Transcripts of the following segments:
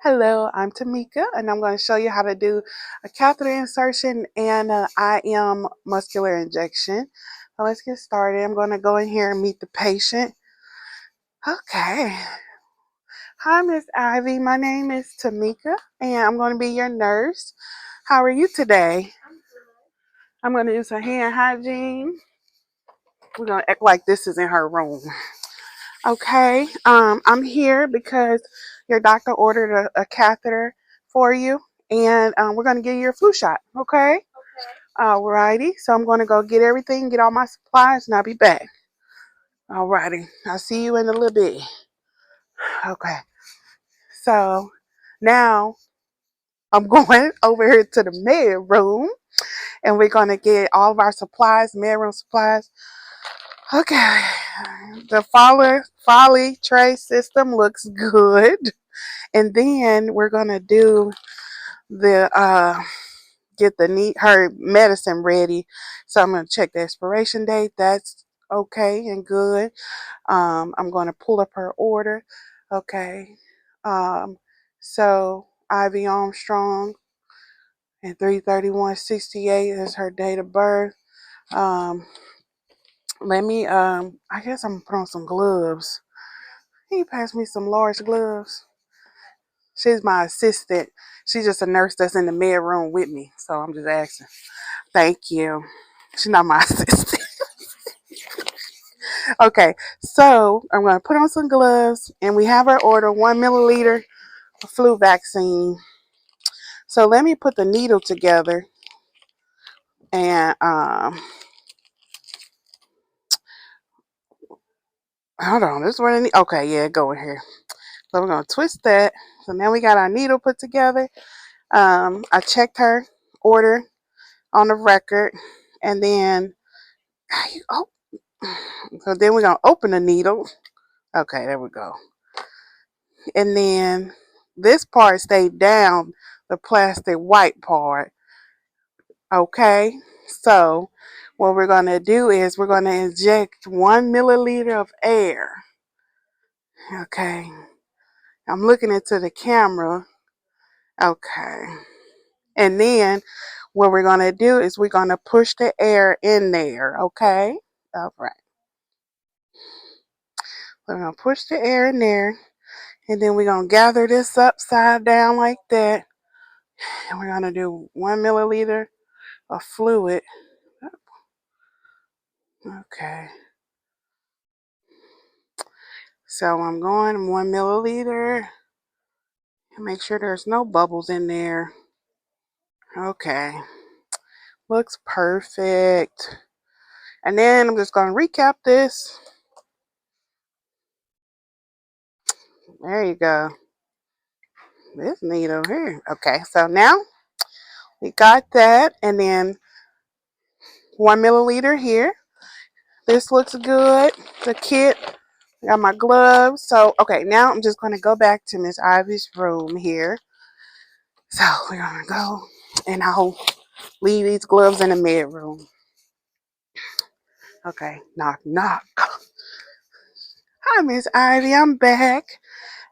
Hello, I'm Tamika, and I'm going to show you how to do a catheter insertion and an IM muscular injection. So let's get started. I'm going to go in here and meet the patient. Okay. Hi, Miss Ivy. My name is Tamika, and I'm going to be your nurse. How are you today? I'm going to do some hand hygiene. We're going to act like this is in her room. Okay. I'm here because your doctor ordered a catheter for you, and we're going to give you a flu shot. Okay. Alrighty. So I'm going to go get everything, get all my supplies, and I'll be back. Alrighty. I'll see you in a little bit. Okay. So now I'm going over here to the med room, and we're going to get all of our supplies, med room supplies. Okay. The Folly tray system looks good. And then we're gonna do the get her medicine ready. So I'm gonna check the expiration date. That's okay and good. I'm gonna pull up her order. Okay. So Ivy Armstrong and 3/31/68 is her date of birth. Um, let me I guess I'm gonna put on some gloves. Can you pass me some large gloves? She's my assistant. She's just a nurse that's in the med room with me. So I'm just asking. Thank you. She's not my assistant. Okay, so I'm going to put on some gloves, and we have her order 1 milliliter of flu vaccine. So let me put the needle together, and hold on. This is where okay, yeah, go in here. So we're going to twist that. So now we got our needle put together. I checked her order on the record, and then oh, so then we're gonna open the needle. Okay, there we go. And then this part stayed down, the plastic white part. Okay, so what we're gonna do is we're gonna inject 1 milliliter of air. Okay, I'm looking into the camera. Okay, and then what we're gonna do is we're gonna push the air in there. Okay, all right. We're gonna push the air in there. And then we're going to gather this upside down like that. And we're going to do 1 milliliter of fluid. Okay. So I'm going 1 milliliter. And make sure there's no bubbles in there. Okay. Looks perfect. And then I'm just going to recap this. There you go. This needle here. Okay. So now we got that. And then 1 milliliter here. This looks good. The kit. I got my gloves. So, okay, now I'm just going to go back to Miss Ivy's room here. So, we're going to go and I'll leave these gloves in the med room. Okay, knock, knock. Hi, Miss Ivy. I'm back.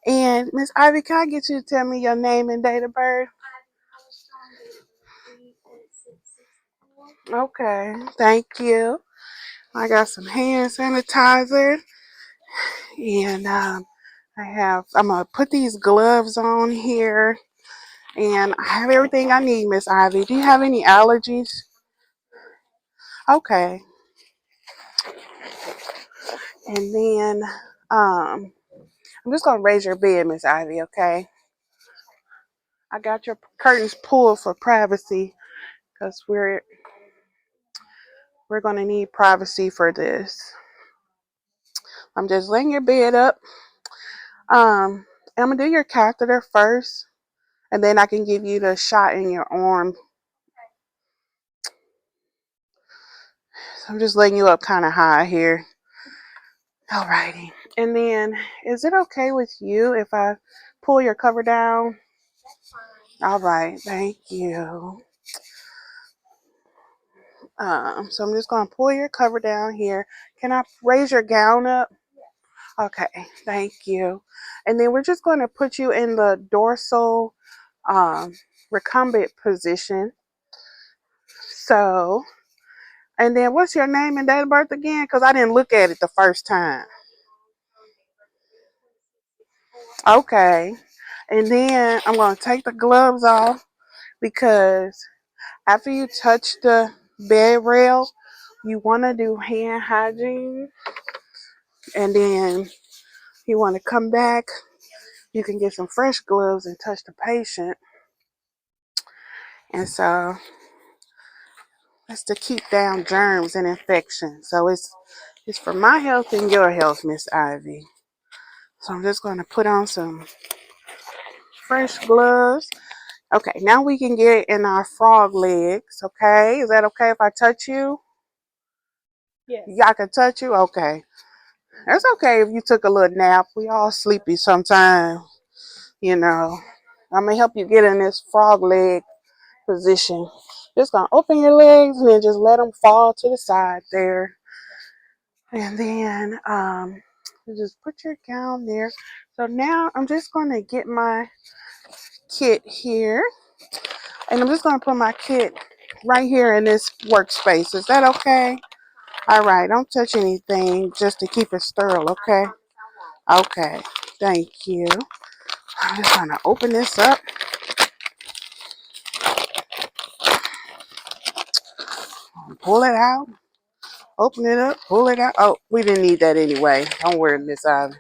And Miss Ivy, can I get you to tell me your name and date of birth? Okay, thank you. I got some hand sanitizer. And I'm going to put these gloves on here. And I have everything I need, Miss Ivy. Do you have any allergies? Okay. And then I'm just gonna raise your bed, Miss Ivy, okay? I got your curtains pulled for privacy because we're gonna need privacy for this. I'm just laying your bed up. I'm gonna do your catheter first, and then I can give you the shot in your arm. So I'm just laying you up kind of high here. Alrighty. And then, is it okay with you if I pull your cover down? All right, thank you. So I'm just gonna pull your cover down here. Can I raise your gown up? Okay, thank you. And then we're just going to put you in the dorsal um, recumbent position. So, and then what's your name and date of birth again? Because I didn't look at it the first time. Okay. And then I'm going to take the gloves off because after you touch the bed rail, you want to do hand hygiene. And then you want to come back. You can get some fresh gloves and touch the patient. And so that's to keep down germs and infections. So it's for my health and your health, Miss Ivy. So I'm just going to put on some fresh gloves. Okay, now we can get in our frog legs. Okay, is that okay if I touch you? Yes. Y'all can touch you? Okay. That's okay if you took a little nap. We all sleepy sometimes, you know. I'm going to help you get in this frog leg position. Just going to open your legs and then just let them fall to the side there. And then you just put your gown there. So now I'm just going to get my kit here. And I'm just going to put my kit right here in this workspace. Is that okay? All right. Don't touch anything just to keep it sterile, okay? Okay. Thank you. I'm just going to open this up. Pull it out. Open it up. Pull it out. Oh, we didn't need that anyway. Don't worry, Miss Ivy.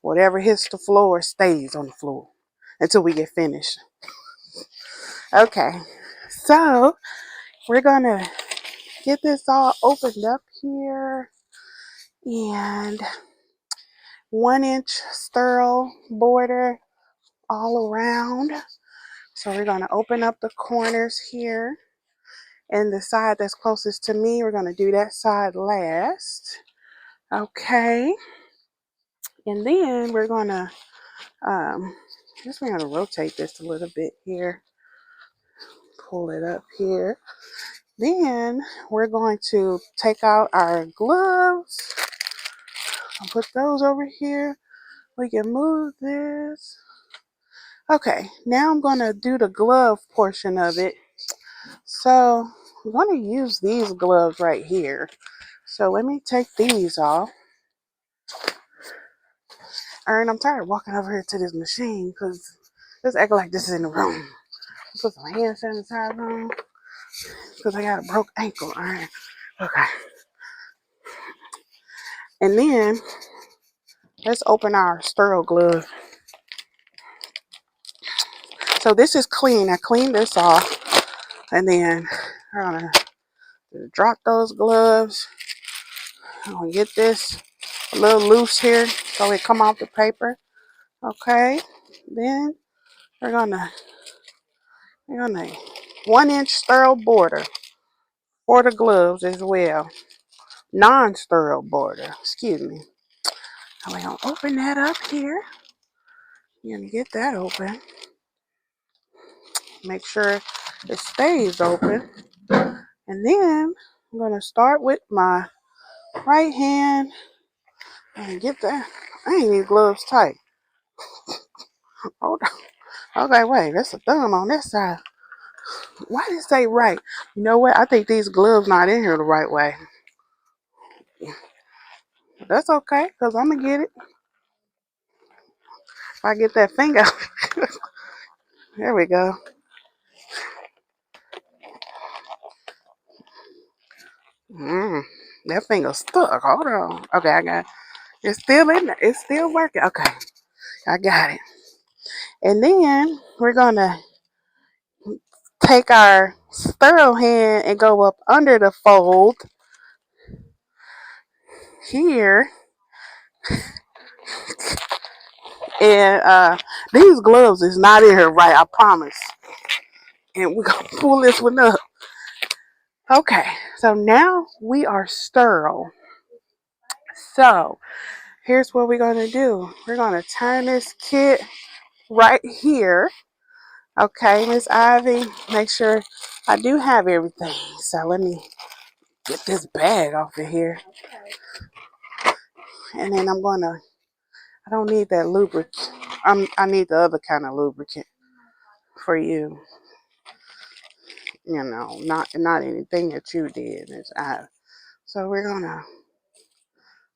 Whatever hits the floor stays on the floor until we get finished. Okay. So we're going to get this all opened up here. And 1-inch sterile border all around. So we're going to open up the corners here. And the side that's closest to me, we're going to do that side last. Okay. And then we're going to, just we're going to rotate this a little bit here. Pull it up here. Then we're going to take out our gloves. I'll put those over here. We can move this. Okay, now I'm going to do the glove portion of it. So I'm going to use these gloves right here. So let me take these off. And I'm tired of walking over here to this machine because let's act like this is in the room. Put some hand sanitizer on because I got a broke ankle. All right. Okay. And then let's open our sterile glove. So this is clean. I cleaned this off. And then we're going to drop those gloves. I'm going to get this a little loose here so it come off the paper. Okay. Then we're gonna 1-inch sterile border for the gloves as well. Non-sterile border. Excuse me. And we're gonna open that up here. You're gonna get that open. Make sure it stays open. And then I'm gonna start with my right hand and get that. I ain't need gloves tight. Hold on. Okay, wait, that's a thumb on this side. Why did it say right? You know what? I think these gloves not in here the right way. That's okay, because I'm going to get it. If I get that finger. There we go. That finger's stuck. Hold on. Okay, I got it. It's still in there. It's still working. Okay, I got it. And then we're going to take our sterile hand and go up under the fold here. And these gloves is not in here right, I promise. And we're going to pull this one up. Okay, so now we are sterile. So here's what we're going to do. We're going to turn this kit right here. Okay, Miss Ivy, make sure I do have everything. So let me get this bag off of here. And then I'm going to I don't need that lubricant. I need the other kind of lubricant for you. You know, not anything that you did. So we're gonna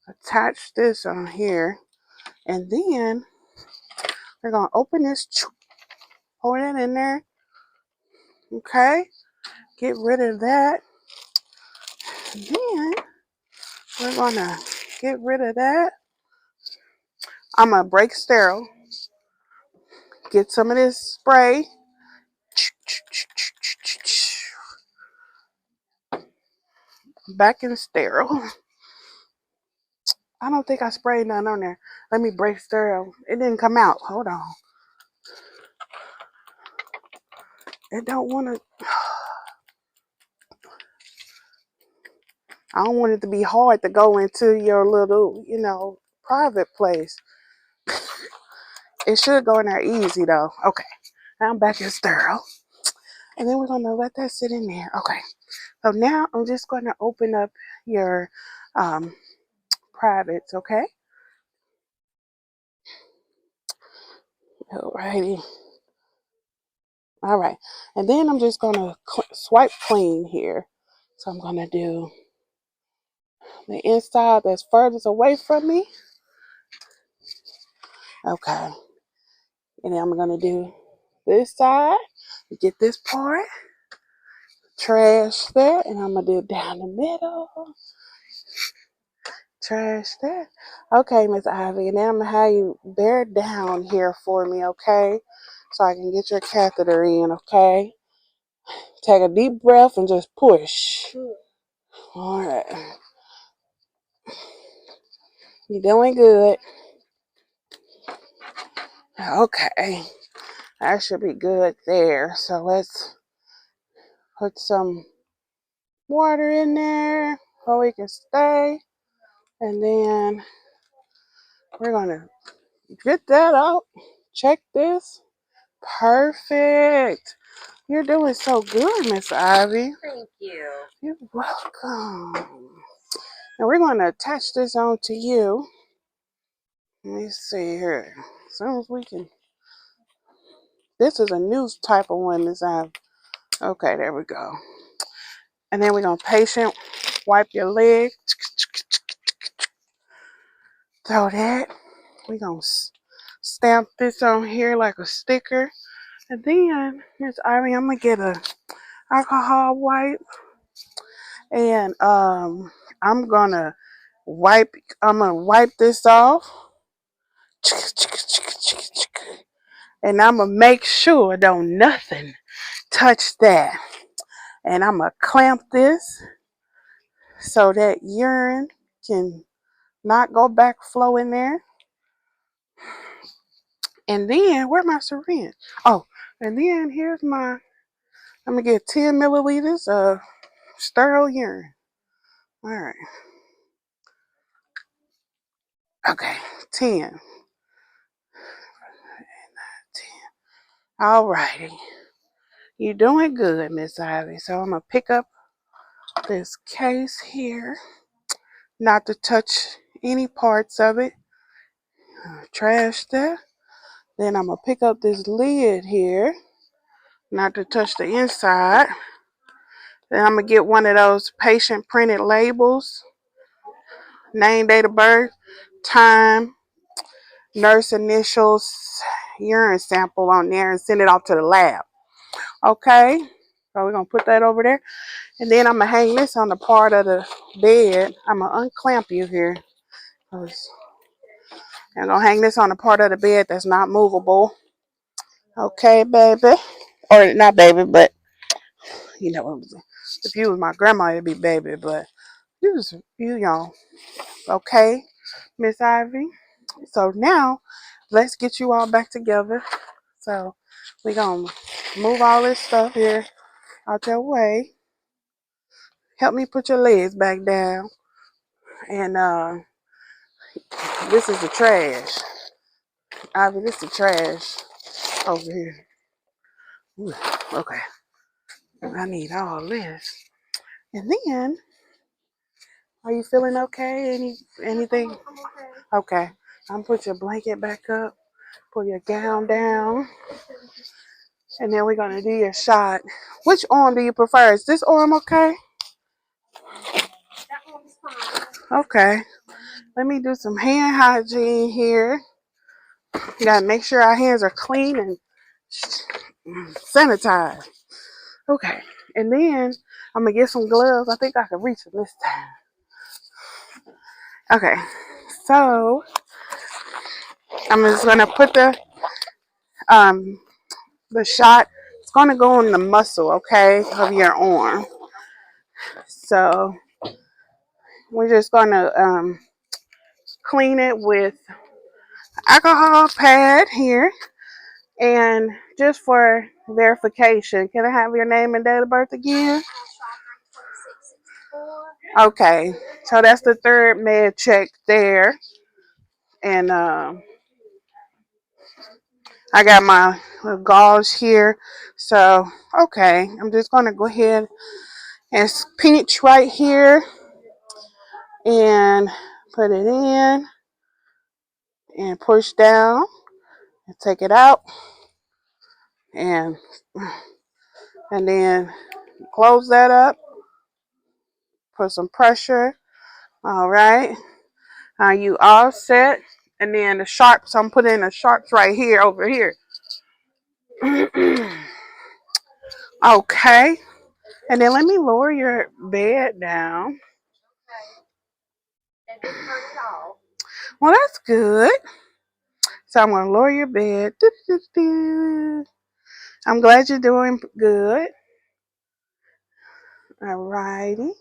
attach this on here, and then we're gonna open this, pour it in there. Okay, get rid of that. And then we're gonna get rid of that. I'm gonna break sterile. Get some of this spray. Back in sterile. I don't think I sprayed none on there. Let me break sterile. It didn't come out. Hold on. It don't want to. I don't want it to be hard to go into your little, private place. It should go in there easy though. Okay. Now I'm back in sterile. And then we're going to let that sit in there. Okay. So now I'm just going to open up your privates, okay? Alrighty. All right. And then I'm just going to swipe clean here. So I'm going to do the inside that's furthest away from me. Okay. And then I'm going to do this side. Get this part. Trash that. And I'm going to do down the middle. Trash that. Okay, Miss Ivy. And then I'm going to have you bear down here for me, okay? So I can get your catheter in, okay? Take a deep breath and just push. All right. You're doing good. Okay. That should be good there. So let's put some water in there so we can stay. And then we're going to get that out. Check this. Perfect. You're doing so good, Miss Ivy. Thank you. You're welcome. And we're going to attach this on to you. Let me see here. As soon as we can. This is a new type of one, Miss Ivy. Okay, there we go. And then we're going to patient wipe your leg. So that we're going to stamp this on here like a sticker. And then, Miss Ivy, I'm going to get a alcohol wipe. And I'm going to wipe this off. And I'm going to make sure don't nothing touch that. And I'm going to clamp this so that urine can not go back flow in there. And then, where's my syringe? Oh, and then here's I'm going to get 10 milliliters of sterile urine. All right. Okay, 10. All righty. You're doing good, Miss Ivy. So I'm going to pick up this case here, not to touch any parts of it. Trash that. Then I'm going to pick up this lid here, not to touch the inside. Then I'm going to get one of those patient printed labels, name, date of birth, time, nurse initials, urine sample on there and send it off to the lab. Okay? So we're going to put that over there. And then I'm going to hang this on the part of the bed. I'm going to unclamp you here. I'm going to hang this on the part of the bed that's not movable. Okay, baby. Or not baby, but if you was my grandma, it'd be baby. But you know. Okay, Miss Ivy. So now, let's get you all back together. So we're going to move all this stuff here out your way. Help me put your legs back down. And this is the trash. Ivy, this is the trash over here. Ooh, okay. I need all this. And then, are you feeling okay? Anything? I'm okay. Okay. Put your blanket back up. Pull your gown down. And then we're going to do your shot. Which arm do you prefer? Is this arm okay? That one's fine. Okay. Let me do some hand hygiene here. You got to make sure our hands are clean and sanitized. Okay. And then I'm going to get some gloves. I think I can reach them this time. Okay. So I'm just going to put the shot. It's going to go in the muscle, okay, of your arm. So we're just going to clean it with alcohol pad here. And just for verification, can I have your name and date of birth again? Okay, so that's the third med check there. And I got my gauze here. So, okay, I'm just going to go ahead and pinch right here and put it in and push down and take it out. And then close that up. Put some pressure. All right. You all set. And then the sharps, I'm putting the sharps right here, over here. Okay. And then let me lower your bed down. Well, that's good. So I'm going to lower your bed. I'm glad you're doing good. All righty.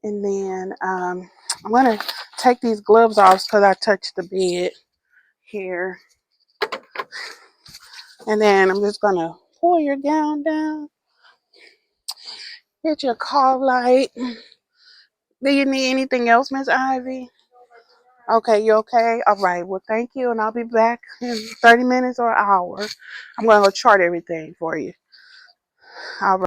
And then I'm going to take these gloves off because I touched the bed here. And then I'm just going to pull your gown down. Get your call light. Do you need anything else, Miss Ivy? Okay, you okay? All right. Well, thank you. And I'll be back in 30 minutes or an hour. I'm going to chart everything for you. All right.